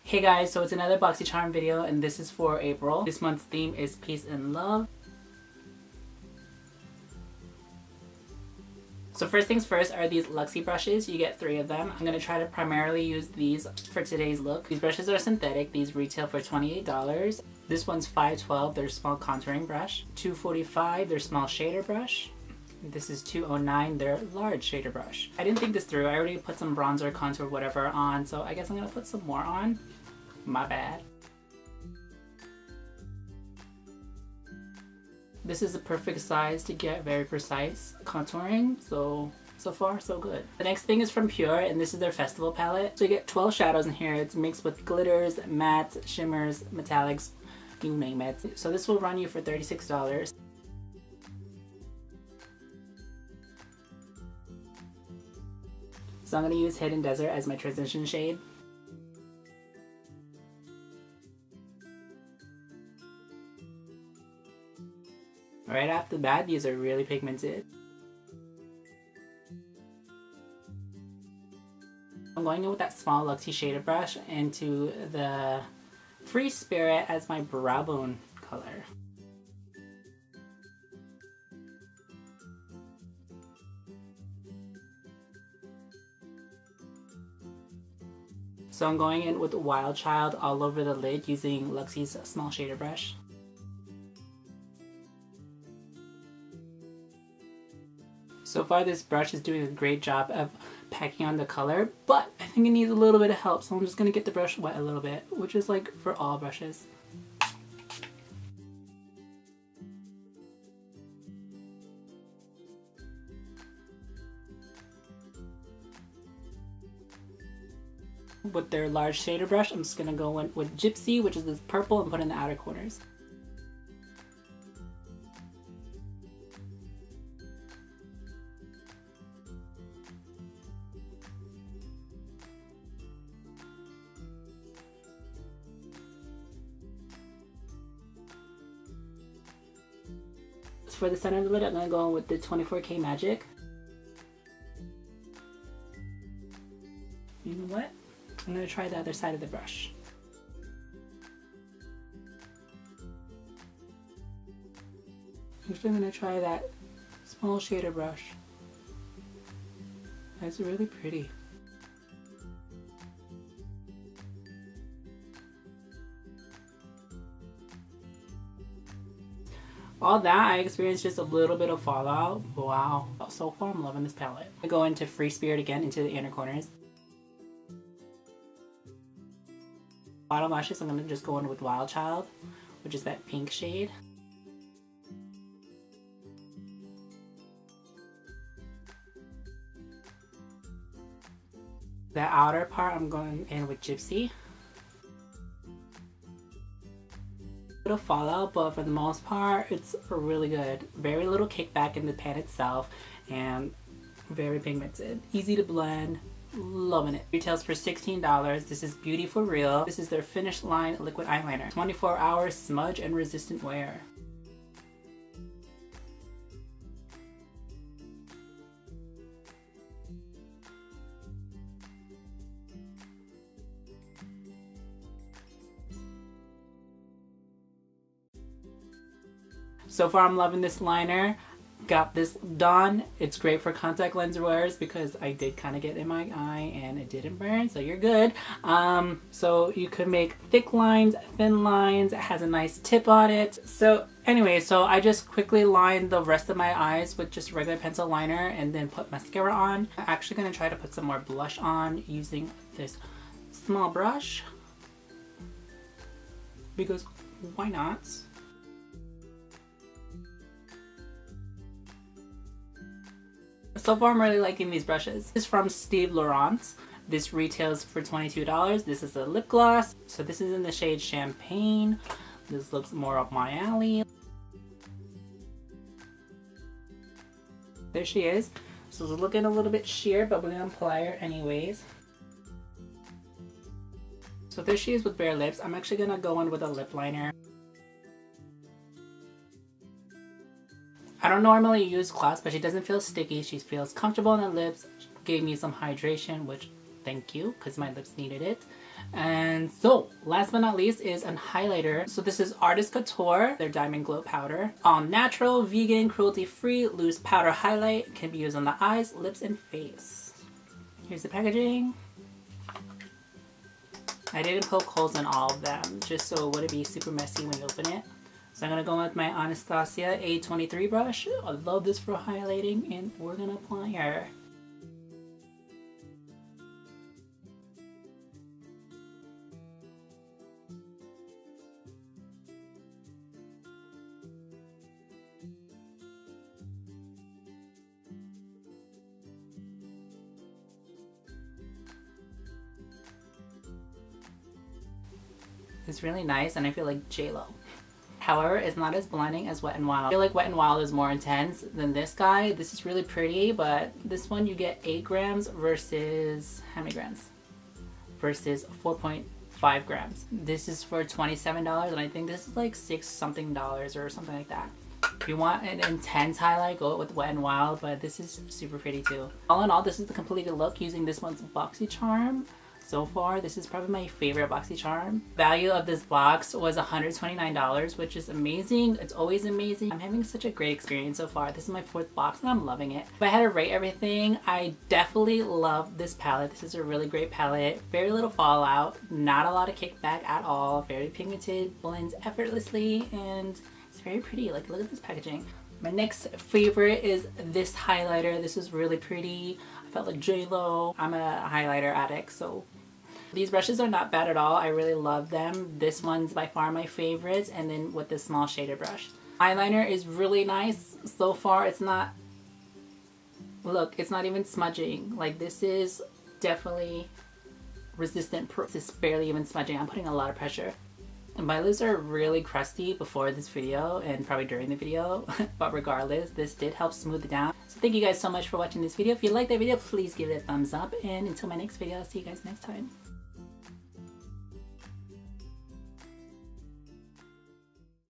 Hey guys, so it's another BoxyCharm video and this is for April. This month's theme is peace and love. So first things first are these Luxie brushes. You get 3 of them. I'm going to try to primarily use these for today's look. These brushes are synthetic. These retail for $28. This one's $5.12, their small contouring brush. $2.45, their small shader brush. This is $2.09, their large shader brush. I didn't think this through. I already put some bronzer, contour, whatever on, so I guess I'm going to put some more on. My bad. This is the perfect size to get very precise contouring, so far so good. The next thing is from PUR and this is their Festival Palette. So you get 12 shadows in here. It's mixed with glitters, mattes, shimmers, metallics, you name it. So this will run you for $36. So I'm going to use Hidden Desert as my transition shade. Right off the bat, these are really pigmented. I'm going in with that small Luxie shader brush into the Free Spirit as my brow bone color. So I'm going in with Wild Child all over the lid using Luxie's small shader brush. So far this brush is doing a great job of packing on the color, but I think it needs a little bit of help, so I'm just going to get the brush wet a little bit, which is like for all brushes. With their large shader brush, I'm just going to go in with Gypsy, which is this purple, and put in the outer corners. For the center of the lid, I'm going to go in with the 24K Magic. You know what? I'm going to try the other side of the brush. Actually, I'm going to try that small shader brush. That's really pretty. All that, I experienced just a little bit of fallout. Wow. So far, I'm loving this palette. I go into Free Spirit again, into the inner corners. Bottom lashes, I'm going to just go in with Wild Child, which is that pink shade. The outer part, I'm going in with Gypsy. Of fallout, but for the most part it's really good. Very little kickback in the pen itself and very pigmented, easy to blend, loving it. Retails for $16. This is Beauty for Real. This is their Finish Line liquid eyeliner, 24-hour smudge and resistant wear. So far I'm loving this liner. Got this done. It's great for contact lens wearers because I did kind of get in my eye and it didn't burn, so you're good. So you could make thick lines, thin lines. It has a nice tip on it. So anyway, so I just quickly lined the rest of my eyes with just regular pencil liner and then put mascara on. I'm actually going to try to put some more blush on using this small brush because why not? So far I'm really liking these brushes. This is from Laurant. This retails for $22. This is a lip gloss. So this is in the shade Champagne. This looks more up my alley. There she is. So it's looking a little bit sheer, but we're going to apply her anyways. So there she is with bare lips. I'm actually going to go in with a lip liner. I don't normally use gloss, but she doesn't feel sticky. She feels comfortable on the lips. Gave me some hydration, which thank you, because my lips needed it. And so, last but not least is a highlighter. So this is Artist Couture, their Diamond Glow Powder. All natural, vegan, cruelty-free, loose powder highlight. Can be used on the eyes, lips, and face. Here's the packaging. I didn't poke holes in all of them, just so it wouldn't be super messy when you open it. So I'm going to go with my Anastasia A23 brush. I love this for highlighting, and we're going to apply her. It's really nice, and I feel like J-Lo. However, it's not as blinding as Wet n Wild. I feel like Wet n Wild is more intense than this guy. This is really pretty, but this one you get 8 grams versus, how many grams? Versus 4.5 grams. This is for $27, and I think this is like $6 something or something like that. If you want an intense highlight, go with Wet n Wild, but this is super pretty too. All in all, this is the completed look using this one's BoxyCharm. So far, this is probably my favorite BoxyCharm. Value of this box was $129, which is amazing. It's always amazing. I'm having such a great experience so far. This is my 4th box and I'm loving it. If I had to rate everything, I definitely love this palette. This is a really great palette. Very little fallout, not a lot of kickback at all. Very pigmented, blends effortlessly, and it's very pretty. Like, look at this packaging. My next favorite is this highlighter. This is really pretty. I felt like J-Lo. I'm a highlighter addict, so these brushes are not bad at all. I really love them. This one's by far my favorite, and then with this small shaded brush. Eyeliner is really nice. So far, it's not, look, it's not even smudging. Like, this is definitely resistant. This is barely even smudging. I'm putting a lot of pressure. And my lips are really crusty before this video and probably during the video, but regardless, this did help smooth it down. So thank you guys so much for watching this video. If you liked the video, please give it a thumbs up, and until my next video, I'll see you guys next time.